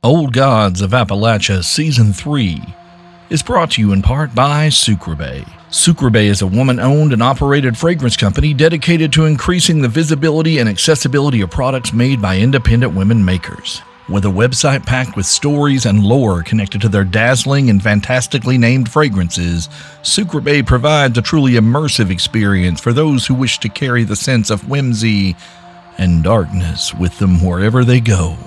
Old Gods of Appalachia Season 3 is brought to you in part by Sucreabeille. Sucreabeille is a woman-owned and operated fragrance company dedicated to increasing the visibility and accessibility of products made by independent women makers. With a website packed with stories and lore connected to their dazzling and fantastically named fragrances, Sucreabeille provides a truly immersive experience for those who wish to carry the sense of whimsy and darkness with them wherever they go.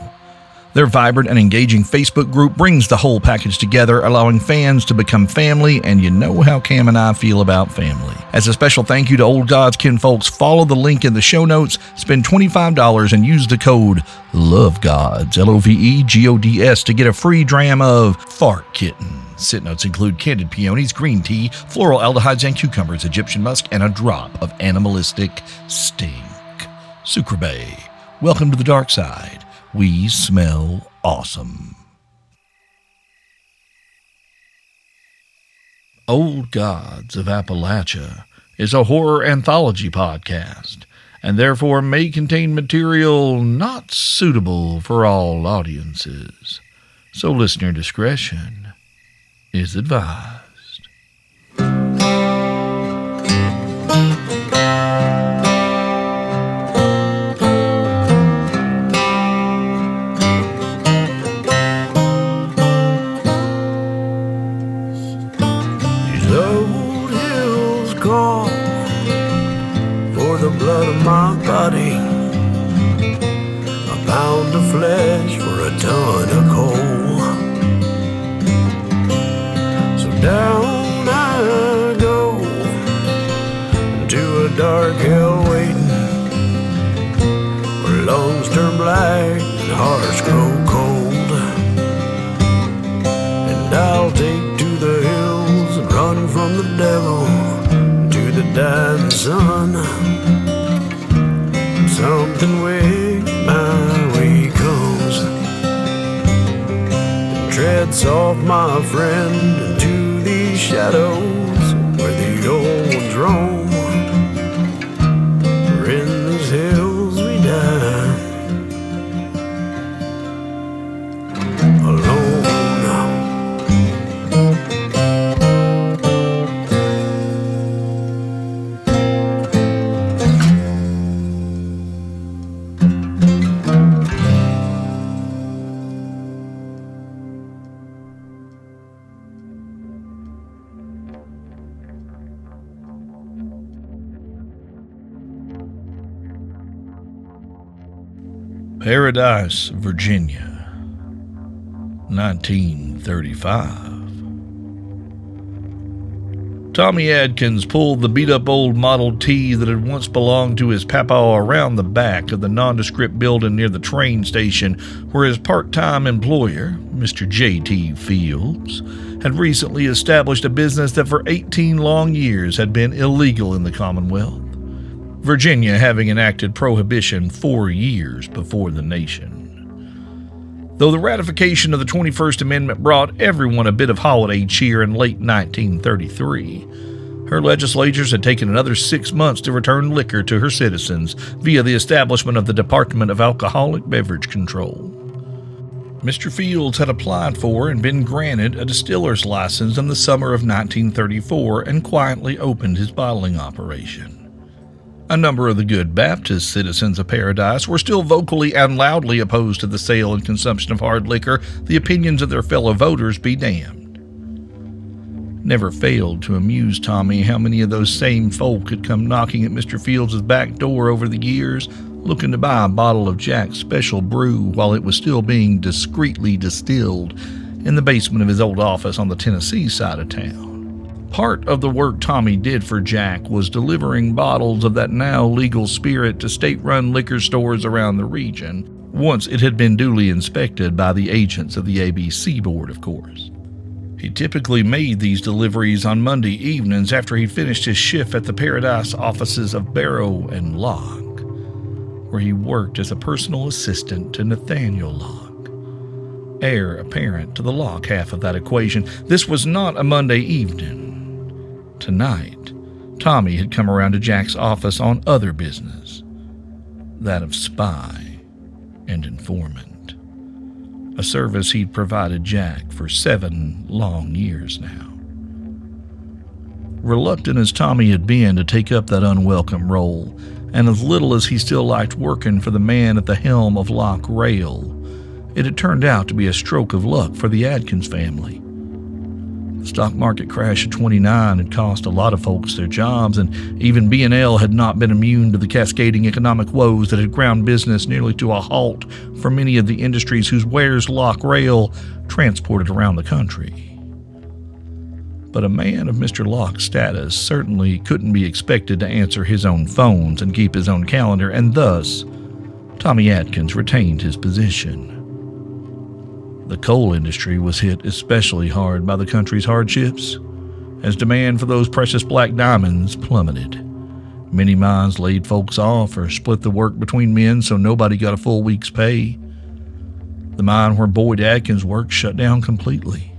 Their vibrant and engaging Facebook group brings the whole package together, allowing fans to become family, and you know how Cam and I feel about family. As a special thank you to Old Gods kinfolks, follow the link in the show notes, spend $25 and use the code LOVEGODS, LOVEGODS, to get a free dram of Fart Kitten. Sit notes include candied peonies, green tea, floral aldehydes and cucumbers, Egyptian musk, and a drop of animalistic stink. Sucreabeille, welcome to the dark side. We smell awesome. Old Gods of Appalachia is a horror anthology podcast, and therefore may contain material not suitable for all audiences. So listener discretion is advised. My body, a pound of flesh for a ton of coal. So down I go to a dark hell waiting, where lungs turn black and hearts grow cold. And I'll take to the hills and run from the devil to the dying sun. Something way my way comes and treads off, my friend, into these shadows where the old ones roam. For in these hills we die alone. Paradise, Virginia, 1935. Tommy Adkins pulled the beat-up old Model T that had once belonged to his papa around the back of the nondescript building near the train station where his part-time employer, Mr. J.T. Fields, had recently established a business that for 18 long years had been illegal in the Commonwealth, Virginia having enacted prohibition 4 years before the nation. Though the ratification of the 21st Amendment brought everyone a bit of holiday cheer in late 1933, her legislatures had taken another 6 months to return liquor to her citizens via the establishment of the Department of Alcoholic Beverage Control. Mr. Fields had applied for and been granted a distiller's license in the summer of 1934 and quietly opened his bottling operation. A number of the good Baptist citizens of Paradise were still vocally and loudly opposed to the sale and consumption of hard liquor, the opinions of their fellow voters be damned. Never failed to amuse Tommy how many of those same folk had come knocking at Mr. Fields' back door over the years, looking to buy a bottle of Jack's Special Brew while it was still being discreetly distilled in the basement of his old office on the Tennessee side of town. Part of the work Tommy did for Jack was delivering bottles of that now legal spirit to state-run liquor stores around the region, once it had been duly inspected by the agents of the ABC board, of course. He typically made these deliveries on Monday evenings after he finished his shift at the Paradise offices of Barrow and Locke, where he worked as a personal assistant to Nathaniel Locke, heir apparent to the Locke half of that equation. This was not a Monday evening. Tonight, Tommy had come around to Jack's office on other business, that of spy and informant. a service he'd provided Jack for 7 long years now. Reluctant as Tommy had been to take up that unwelcome role, and as little as he still liked working for the man at the helm of Lock Rail, it had turned out to be a stroke of luck for the Adkins family. The stock market crash of '29 had cost a lot of folks their jobs, and even B&L had not been immune to the cascading economic woes that had ground business nearly to a halt for many of the industries whose wares Lock Rail transported around the country. But a man of Mr. Locke's status certainly couldn't be expected to answer his own phones and keep his own calendar, and thus, Tommy Adkins retained his position. The coal industry was hit especially hard by the country's hardships, as demand for those precious black diamonds plummeted. Many mines laid folks off or split the work between men so nobody got a full week's pay. The mine where Boyd Adkins worked shut down completely.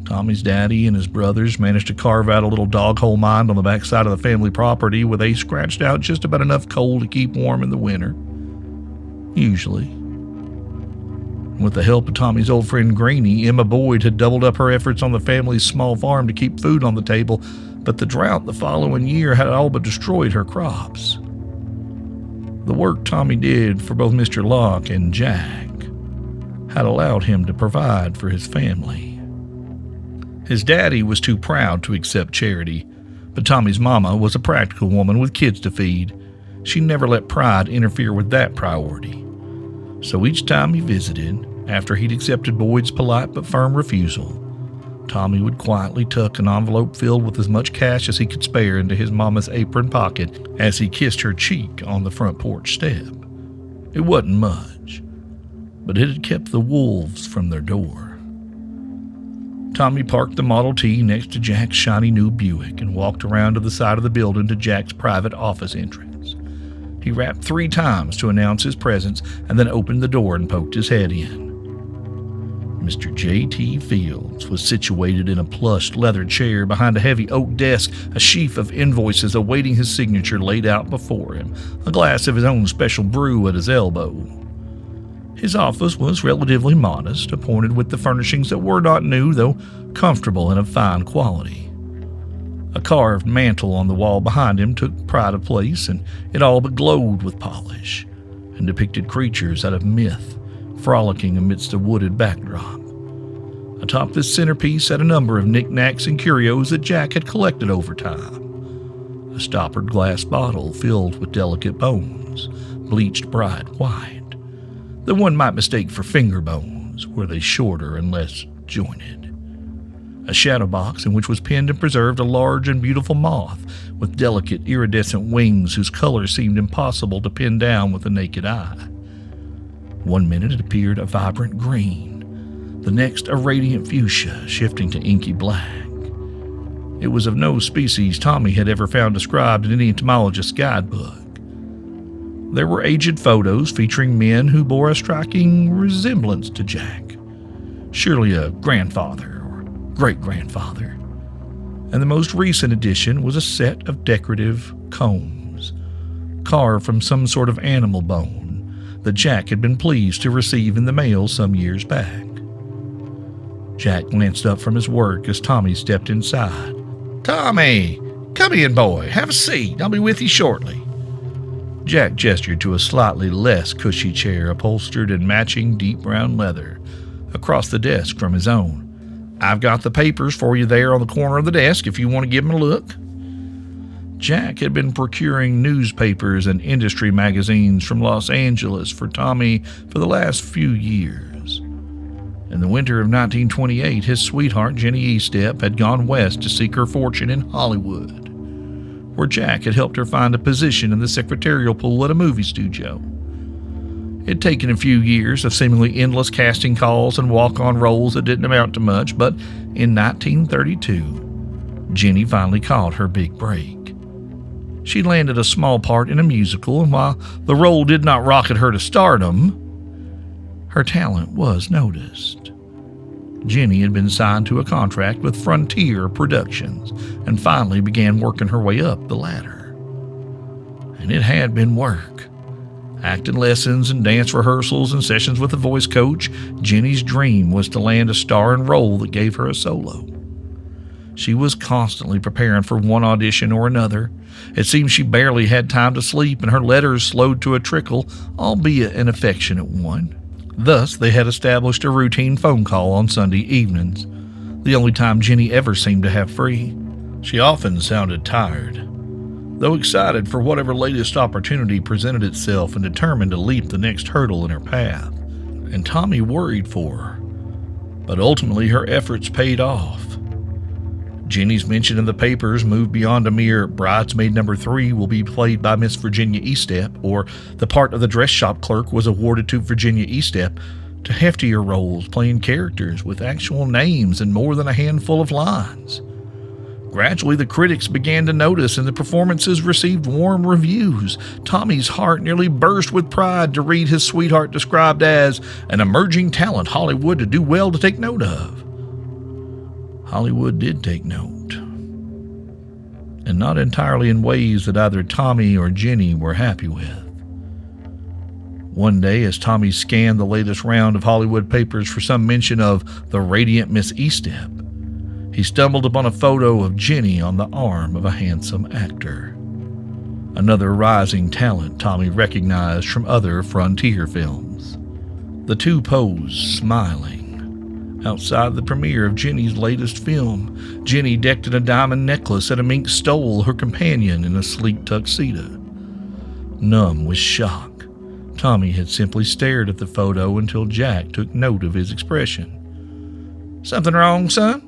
Tommy's daddy and his brothers managed to carve out a little dog-hole mine on the backside of the family property where they scratched out just about enough coal to keep warm in the winter. Usually. With the help of Tommy's old friend Greenie, Emma Boyd had doubled up her efforts on the family's small farm to keep food on the table, but the drought the following year had all but destroyed her crops. The work Tommy did for both Mr. Locke and Jack had allowed him to provide for his family. His daddy was too proud to accept charity, but Tommy's mama was a practical woman with kids to feed. She never let pride interfere with that priority. So each time he visited, after he'd accepted Boyd's polite but firm refusal, Tommy would quietly tuck an envelope filled with as much cash as he could spare into his mama's apron pocket as he kissed her cheek on the front porch step. It wasn't much, but it had kept the wolves from their door. Tommy parked the Model T next to Jack's shiny new Buick and walked around to the side of the building to Jack's private office entrance. He rapped 3 times to announce his presence and then opened the door and poked his head in. Mr. J.T. Fields was situated in a plush leather chair behind a heavy oak desk, a sheaf of invoices awaiting his signature laid out before him, a glass of his own special brew at his elbow. His office was relatively modest, appointed with the furnishings that were not new, though comfortable and of fine quality. A carved mantel on the wall behind him took pride of place, and it all but glowed with polish, and depicted creatures out of myth, frolicking amidst a wooded backdrop. Atop this centerpiece sat a number of knickknacks and curios that Jack had collected over time. A stoppered glass bottle filled with delicate bones, bleached bright white, that one might mistake for finger bones, were they shorter and less jointed. A shadow box in which was pinned and preserved a large and beautiful moth with delicate iridescent wings whose color seemed impossible to pin down with the naked eye. One minute it appeared a vibrant green, the next a radiant fuchsia shifting to inky black. It was of no species Tommy had ever found described in any entomologist's guidebook. There were aged photos featuring men who bore a striking resemblance to Jack, surely a grandfather or great-grandfather. And the most recent addition was a set of decorative combs, carved from some sort of animal bone that Jack had been pleased to receive in the mail some years back. Jack glanced up from his work as Tommy stepped inside. "Tommy, come in, boy. Have a seat. I'll be with you shortly." Jack gestured to a slightly less cushy chair upholstered in matching deep brown leather across the desk from his own. "I've got the papers for you there on the corner of the desk if you want to give them a look." Jack had been procuring newspapers and industry magazines from Los Angeles for Tommy for the last few years. In the winter of 1928, his sweetheart, Jenny Estep, had gone west to seek her fortune in Hollywood, where Jack had helped her find a position in the secretarial pool at a movie studio. It had taken a few years of seemingly endless casting calls and walk-on roles that didn't amount to much, but in 1932, Jenny finally caught her big break. She landed a small part in a musical, and while the role did not rocket her to stardom, her talent was noticed. Jenny had been signed to a contract with Frontier Productions and finally began working her way up the ladder. And it had been work. Acting lessons and dance rehearsals and sessions with a voice coach, Jenny's dream was to land a starring role that gave her a solo. She was constantly preparing for one audition or another. It seemed she barely had time to sleep, and her letters slowed to a trickle, albeit an affectionate one. Thus, they had established a routine phone call on Sunday evenings, the only time Jenny ever seemed to have free. She often sounded tired, though excited for whatever latest opportunity presented itself and determined to leap the next hurdle in her path. And Tommy worried for her, but ultimately her efforts paid off. Jenny's mention in the papers moved beyond a mere bridesmaid number 3 will be played by Miss Virginia Eastep, or the part of the dress shop clerk was awarded to Virginia Eastep, to heftier roles playing characters with actual names and more than a handful of lines. Gradually, the critics began to notice, and the performances received warm reviews. Tommy's heart nearly burst with pride to read his sweetheart described as an emerging talent Hollywood to do well to take note of. Hollywood did take note, and not entirely in ways that either Tommy or Jenny were happy with. One day, as Tommy scanned the latest round of Hollywood papers for some mention of the radiant Miss Eastep, he stumbled upon a photo of Jenny on the arm of a handsome actor. Another rising talent Tommy recognized from other frontier films. The two posed, smiling, outside the premiere of Jenny's latest film. Jenny, decked in a diamond necklace and a mink stole, her companion in a sleek tuxedo. Numb with shock, Tommy had simply stared at the photo until Jack took note of his expression. "Something wrong, son?"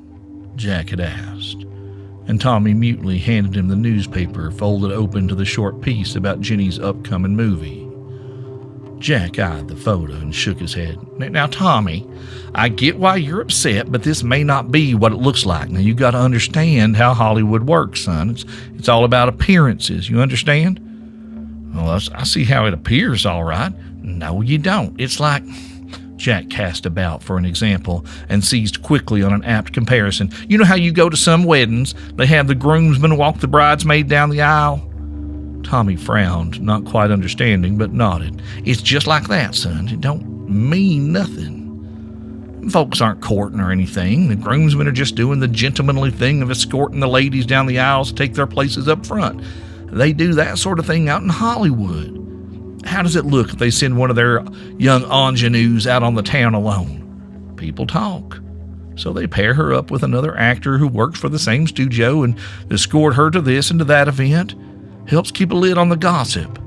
Jack had asked, and Tommy mutely handed him the newspaper folded open to the short piece about Jenny's upcoming movie. Jack eyed the photo and shook his head. "Now, Tommy, I get why you're upset, but this may not be what it looks like. Now, you got to understand how Hollywood works, son. It's all about appearances, you understand?" "Well, I see how it appears, all right." "No, you don't. It's like..." Jack cast about for an example and seized quickly on an apt comparison. "You know how you go to some weddings, they have the groomsmen walk the bridesmaid down the aisle?" Tommy frowned, not quite understanding, but nodded. "It's just like that, son. It don't mean nothing. Folks aren't courting or anything. The groomsmen are just doing the gentlemanly thing of escorting the ladies down the aisles to take their places up front. They do that sort of thing out in Hollywood. How does it look if they send one of their young ingenues out on the town alone? People talk. So they pair her up with another actor who works for the same studio and escort her to this and to that event. Helps keep a lid on the gossip.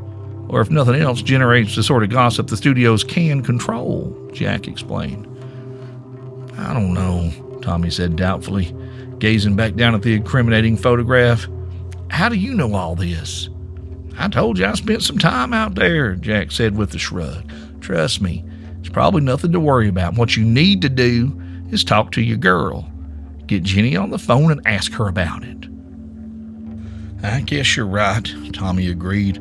Or if nothing else, generates the sort of gossip the studios can control," Jack explained. "I don't know," Tommy said doubtfully, gazing back down at the incriminating photograph. "How do you know all this?" "I told you I spent some time out there," Jack said with a shrug. "Trust me, it's probably nothing to worry about. What you need to do is talk to your girl. Get Jenny on the phone and ask her about it." "I guess you're right," Tommy agreed.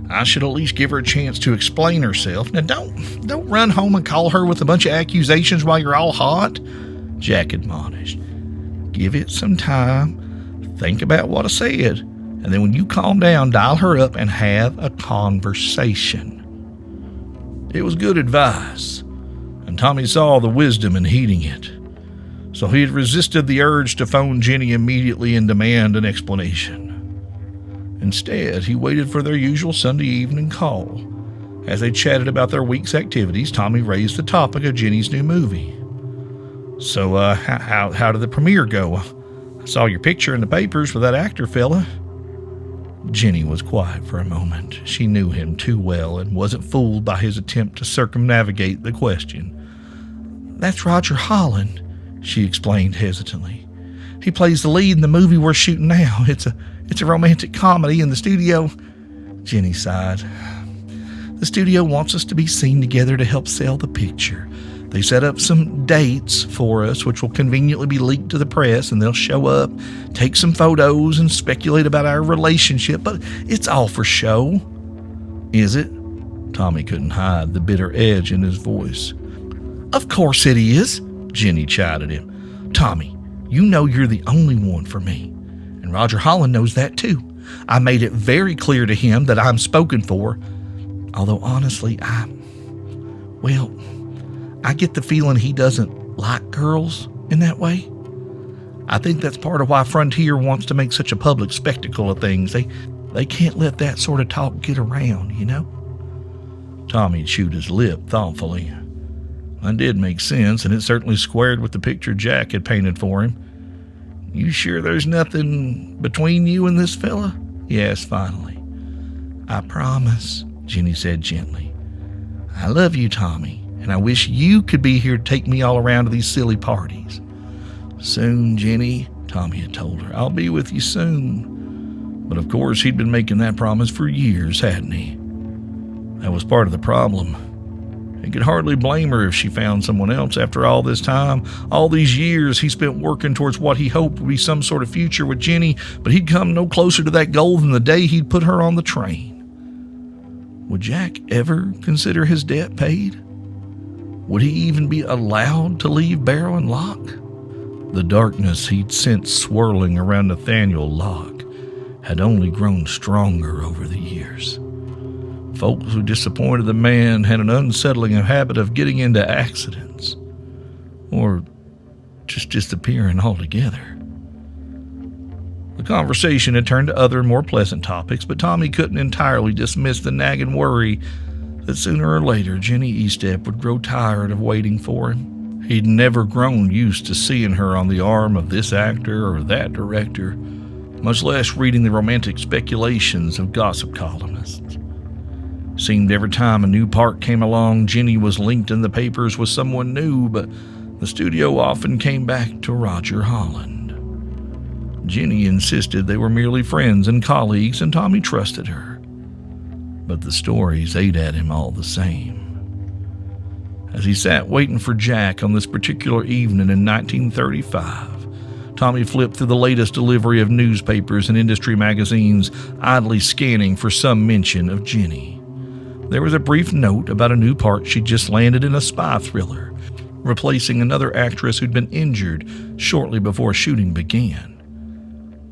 "I should at least give her a chance to explain herself. Now don't run home and call her with a bunch of accusations while you're all hot," Jack admonished. "Give it some time. Think about what I said. And then when you calm down, dial her up and have a conversation." It was good advice, and Tommy saw the wisdom in heeding it. So he had resisted the urge to phone Jenny immediately and demand an explanation. Instead, he waited for their usual Sunday evening call. As they chatted about their week's activities, Tommy raised the topic of Jenny's new movie. "So, how did the premiere go? I saw your picture in the papers for that actor fella." Jenny was quiet for a moment. She knew him too well and wasn't fooled by his attempt to circumnavigate the question. "That's Roger Holland," she explained hesitantly. "He plays the lead in the movie we're shooting now. It's a romantic comedy in the studio." Jenny sighed. "The studio wants us to be seen together to help sell the picture. They set up some dates for us, which will conveniently be leaked to the press, and they'll show up, take some photos, and speculate about our relationship, but it's all for show." "Is it?" Tommy couldn't hide the bitter edge in his voice. "Of course it is," Jenny chided him. "Tommy, you know you're the only one for me, and Roger Holland knows that too. I made it very clear to him that I'm spoken for. Although honestly, I get the feeling he doesn't like girls in that way. I think that's part of why Frontier wants to make such a public spectacle of things. They can't let that sort of talk get around, you know? Tommy chewed his lip thoughtfully. That did make sense, and it certainly squared with the picture Jack had painted for him. You sure there's nothing between you and this fella? He asked finally. I promise, Jenny said gently. I love you, Tommy, and I wish you could be here to take me all around to these silly parties. Soon, Jenny, Tommy had told her. I'll be with you soon. But of course, he'd been making that promise for years, hadn't he? That was part of the problem. He could hardly blame her if she found someone else after all this time. All these years he spent working towards what he hoped would be some sort of future with Jenny, but he'd come no closer to that goal than the day he'd put her on the train. Would Jack ever consider his debt paid? Would he even be allowed to leave Barrow and Locke? The darkness he'd sensed swirling around Nathaniel Locke had only grown stronger over the years. Folks who disappointed the man had an unsettling habit of getting into accidents or just disappearing altogether. The conversation had turned to other, more pleasant topics, but Tommy couldn't entirely dismiss the nagging worry that sooner or later Jenny Eastep would grow tired of waiting for him. He'd never grown used to seeing her on the arm of this actor or that director, much less reading the romantic speculations of gossip columnists. Seemed every time a new part came along, Jenny was linked in the papers with someone new, but the studio often came back to Roger Holland. Jenny insisted they were merely friends and colleagues, and Tommy trusted her. But the stories ate at him all the same. As he sat waiting for Jack on this particular evening in 1935, Tommy flipped through the latest delivery of newspapers and industry magazines, idly scanning for some mention of Jenny. There was a brief note about a new part she'd just landed in a spy thriller, replacing another actress who'd been injured shortly before shooting began.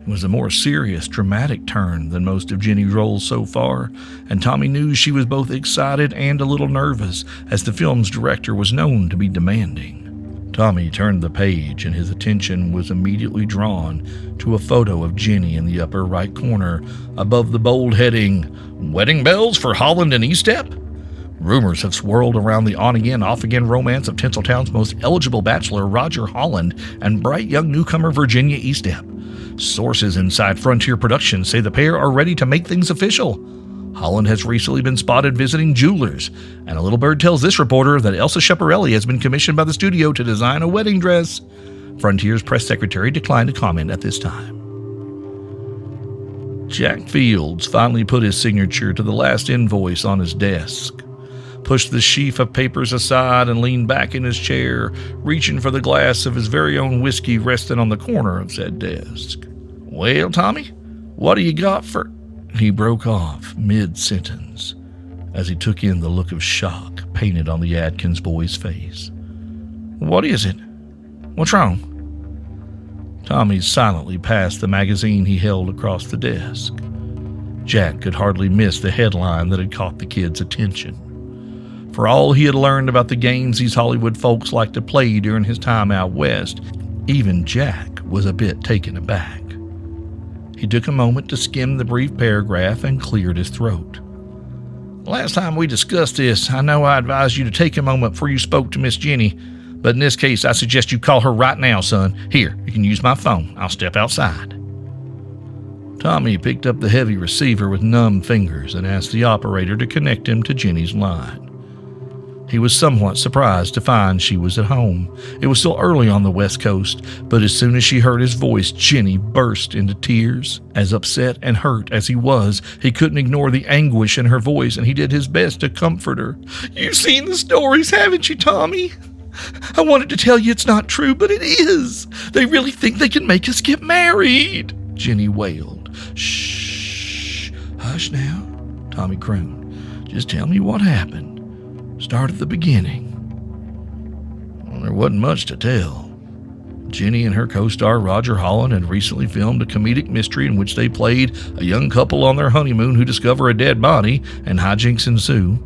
It was a more serious, dramatic turn than most of Jenny's roles so far, and Tommy knew she was both excited and a little nervous, as the film's director was known to be demanding. Tommy turned the page, and his attention was immediately drawn to a photo of Jenny in the upper right corner, above the bold heading, Wedding Bells for Holland and Eastep? Rumors have swirled around the on-again, off-again romance of Tinseltown's most eligible bachelor, Roger Holland, and bright young newcomer, Virginia Eastep. Sources inside Frontier Productions say the pair are ready to make things official. Holland has recently been spotted visiting jewelers, and a little bird tells this reporter that Elsa Schiaparelli has been commissioned by the studio to design a wedding dress. Frontier's press secretary declined to comment at this time. Jack Fields finally put his signature to the last invoice on his desk, pushed the sheaf of papers aside, and leaned back in his chair, reaching for the glass of his very own whiskey resting on the corner of said desk. Well, Tommy, what do you got for... He broke off mid-sentence as he took in the look of shock painted on the Adkins boy's face. What is it? What's wrong? Tommy silently passed the magazine he held across the desk. Jack could hardly miss the headline that had caught the kid's attention. For all he had learned about the games these Hollywood folks liked to play during his time out west, even Jack was a bit taken aback. He took a moment to skim the brief paragraph and cleared his throat. Last time we discussed this, I know I advised you to take a moment before you spoke to Miss Jenny, but in this case, I suggest you call her right now, son. Here, you can use my phone. I'll step outside. Tommy picked up the heavy receiver with numb fingers and asked the operator to connect him to Jenny's line. He was somewhat surprised to find she was at home. It was still early on the West Coast, but as soon as she heard his voice, Jenny burst into tears. As upset and hurt as he was, he couldn't ignore the anguish in her voice, and he did his best to comfort her. You've seen the stories, haven't you, Tommy? I wanted to tell you it's not true, but it is. They really think they can make us get married, Jenny wailed. Shh, hush now, Tommy crooned. Just tell me what happened. Start at the beginning. Well, there wasn't much to tell. Jenny and her co-star Roger Holland had recently filmed a comedic mystery in which they played a young couple on their honeymoon who discover a dead body, and hijinks ensue.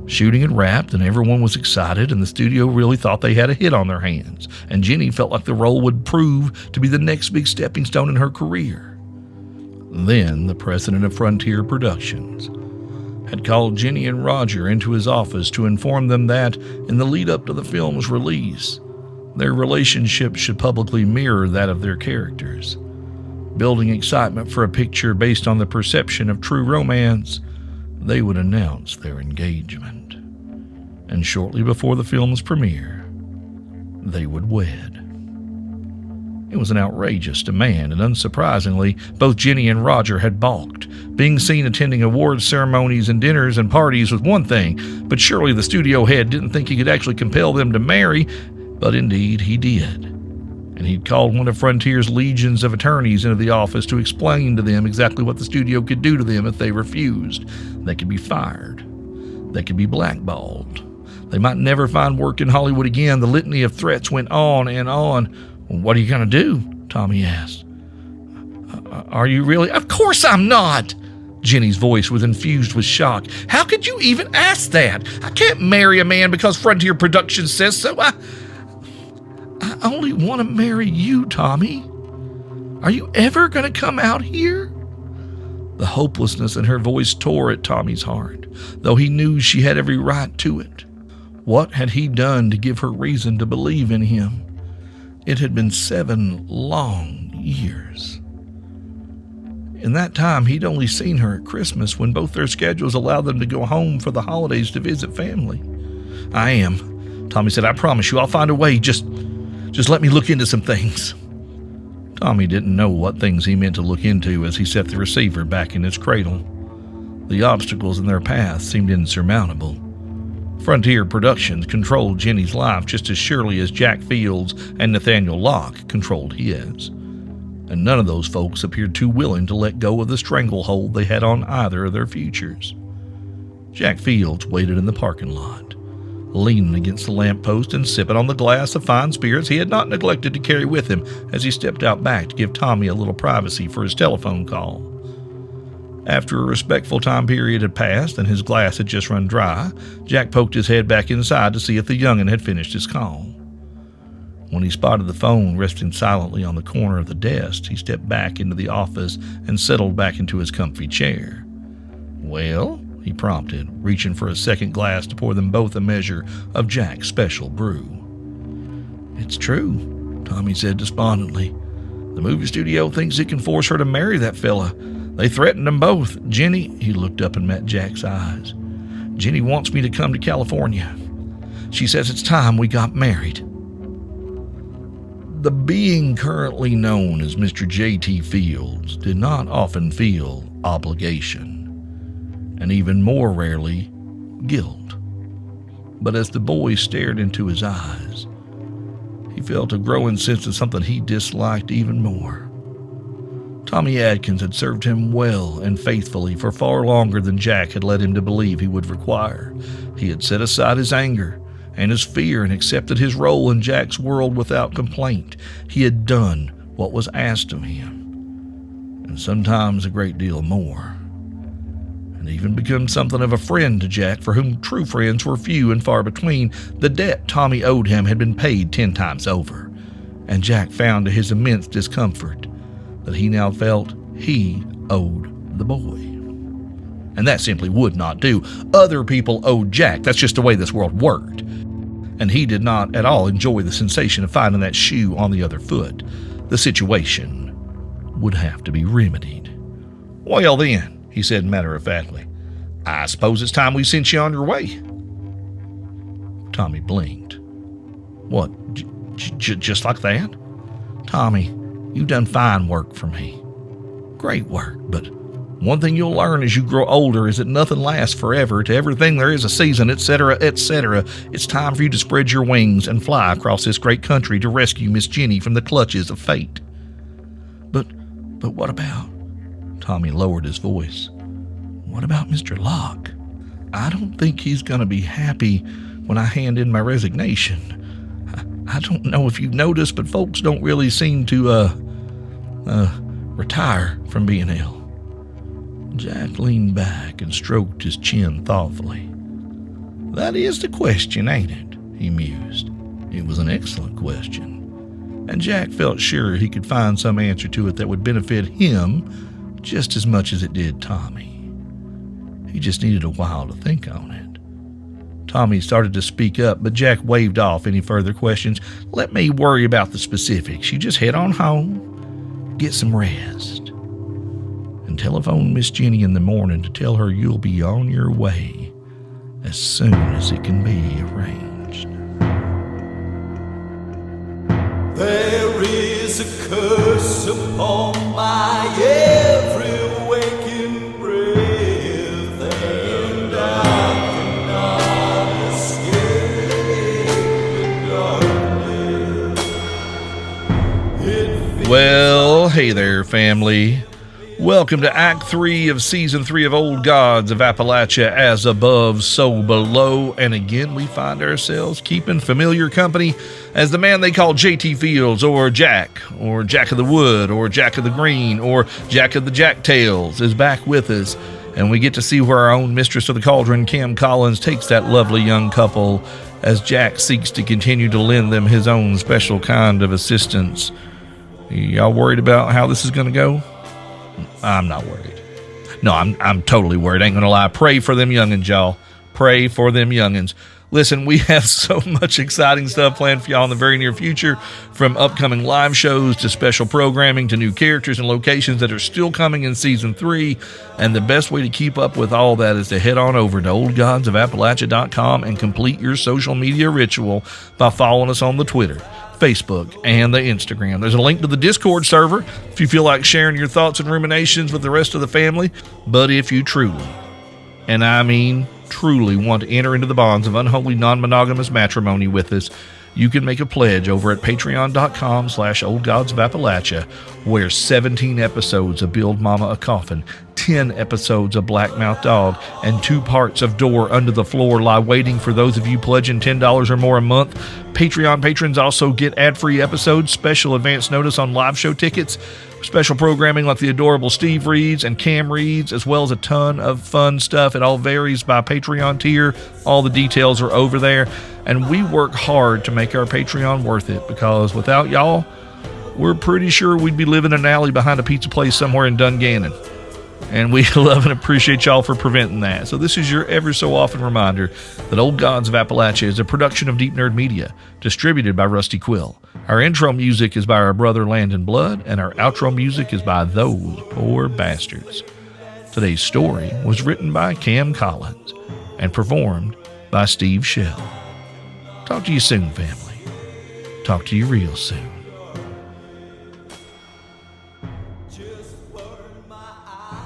Shooting had wrapped and everyone was excited, and the studio really thought they had a hit on their hands, and Jenny felt like the role would prove to be the next big stepping stone in her career. Then the president of Frontier Productions had called Jenny and Roger into his office to inform them that, in the lead-up to the film's release, their relationship should publicly mirror that of their characters. Building excitement for a picture based on the perception of true romance, they would announce their engagement. And shortly before the film's premiere, they would wed. It was an outrageous demand, and unsurprisingly, both Jenny and Roger had balked. Being seen attending awards ceremonies and dinners and parties was one thing, but surely the studio head didn't think he could actually compel them to marry, but indeed he did. And he'd called one of Frontier's legions of attorneys into the office to explain to them exactly what the studio could do to them if they refused. They could be fired. They could be blackballed. They might never find work in Hollywood again. The litany of threats went on and on. "What are you going to do?" Tommy asked. "Are you really?" "Of course I'm not!" Jenny's voice was infused with shock. "How could you even ask that? I can't marry a man because Frontier Productions says so. I only want to marry you, Tommy. Are you ever going to come out here?" The hopelessness in her voice tore at Tommy's heart, though he knew she had every right to it. What had he done to give her reason to believe in him? It had been 7 long years. In that time, he'd only seen her at Christmas, when both their schedules allowed them to go home for the holidays to visit family. "I am," Tommy said. "I promise you, I'll find a way. Just let me look into some things." Tommy didn't know what things he meant to look into as he set the receiver back in its cradle. The obstacles in their path seemed insurmountable. Frontier Productions controlled Jenny's life just as surely as Jack Fields and Nathaniel Locke controlled his. And none of those folks appeared too willing to let go of the stranglehold they had on either of their futures. Jack Fields waited in the parking lot, leaning against the lamppost and sipping on the glass of fine spirits he had not neglected to carry with him as he stepped out back to give Tommy a little privacy for his telephone call. After a respectful time period had passed and his glass had just run dry, Jack poked his head back inside to see if the young'un had finished his call. When he spotted the phone resting silently on the corner of the desk, he stepped back into the office and settled back into his comfy chair. "Well?" he prompted, reaching for a second glass to pour them both a measure of Jack's special brew. "It's true," Tommy said despondently. "The movie studio thinks it can force her to marry that fella. They threatened them both. Jenny," he looked up and met Jack's eyes. "Jenny wants me to come to California. She says it's time we got married." The being currently known as Mr. J.T. Fields did not often feel obligation, and even more rarely, guilt. But as the boy stared into his eyes, he felt a growing sense of something he disliked even more. Tommy Adkins had served him well and faithfully for far longer than Jack had led him to believe he would require. He had set aside his anger and his fear and accepted his role in Jack's world without complaint. He had done what was asked of him, and sometimes a great deal more, and even become something of a friend to Jack, for whom true friends were few and far between. The debt Tommy owed him had been paid 10 times over, and Jack found to his immense discomfort that he now felt he owed the boy. And that simply would not do. Other people owed Jack. That's just the way this world worked. And he did not at all enjoy the sensation of finding that shoe on the other foot. The situation would have to be remedied. "Well then," he said matter-of-factly, "I suppose it's time we sent you on your way." Tommy blinked. "What, just like that?" "Tommy, you've done fine work for me. Great work, but one thing you'll learn as you grow older is that nothing lasts forever. To everything there is a season, etc., etc. It's time for you to spread your wings and fly across this great country to rescue Miss Jenny from the clutches of fate." But what about?" Tommy lowered his voice. "What about Mr. Locke? I don't think he's going to be happy when I hand in my resignation. I don't know if you've noticed, but folks don't really seem to, retire from being ill. Jack leaned back and stroked his chin thoughtfully. That is the question, ain't it? He mused. It was an excellent question, and Jack felt sure he could find some answer to it that would benefit him just as much as it did Tommy. He just needed a while to think on it. Tommy started to speak up, but Jack waved off any further questions. Let me worry about the specifics. You just head on home, get some rest, and telephone Miss Jenny in the morning to tell her you'll be on your way as soon as it can be arranged. There is a curse upon my every waking breath, and I cannot escape the darkness. Well, hey there, family. Welcome to Act 3 of Season 3 of Old Gods of Appalachia, As Above, So Below. And again, we find ourselves keeping familiar company as the man they call J.T. Fields, or Jack of the Wood, or Jack of the Green, or Jack of the Jacktails is back with us. And we get to see where our own Mistress of the Cauldron, Cam Collins, takes that lovely young couple as Jack seeks to continue to lend them his own special kind of assistance. Y'all worried about how this is going to go? I'm not worried. No, I'm totally worried. Ain't gonna lie. Pray for them youngins, y'all. Pray for them youngins. Listen, we have so much exciting stuff planned for y'all in the very near future, from upcoming live shows to special programming to new characters and locations that are still coming in Season 3. And the best way to keep up with all that is to head on over to oldgodsofappalachia.com and complete your social media ritual by following us on the Twitter, Facebook, and the Instagram. There's a link to the Discord server if you feel like sharing your thoughts and ruminations with the rest of the family. But if you truly, and I mean truly, want to enter into the bonds of unholy non-monogamous matrimony with us, you can make a pledge over at patreon.com/oldgodsofappalachia, where 17 episodes of Build Mama a Coffin, 10 episodes of Blackmouth Dog, and 2 parts of Door Under the Floor lie waiting for those of you pledging $10 or more a month. Patreon patrons also get ad-free episodes, special advance notice on live show tickets, special programming like the adorable Steve reads and Cam reads, as well as a ton of fun stuff. It all varies by Patreon tier. All the details are over there. And we work hard to make our Patreon worth it, because without y'all, we're pretty sure we'd be living in an alley behind a pizza place somewhere in Dungannon. And we love and appreciate y'all for preventing that. So this is your ever so often reminder that Old Gods of Appalachia is a production of Deep Nerd Media, distributed by Rusty Quill. Our intro music is by our brother Landon Blood, and our outro music is by Those Poor Bastards. Today's story was written by Cam Collins and performed by Steve Shell. Talk to you soon, family. Talk to you real soon. Just where my eyes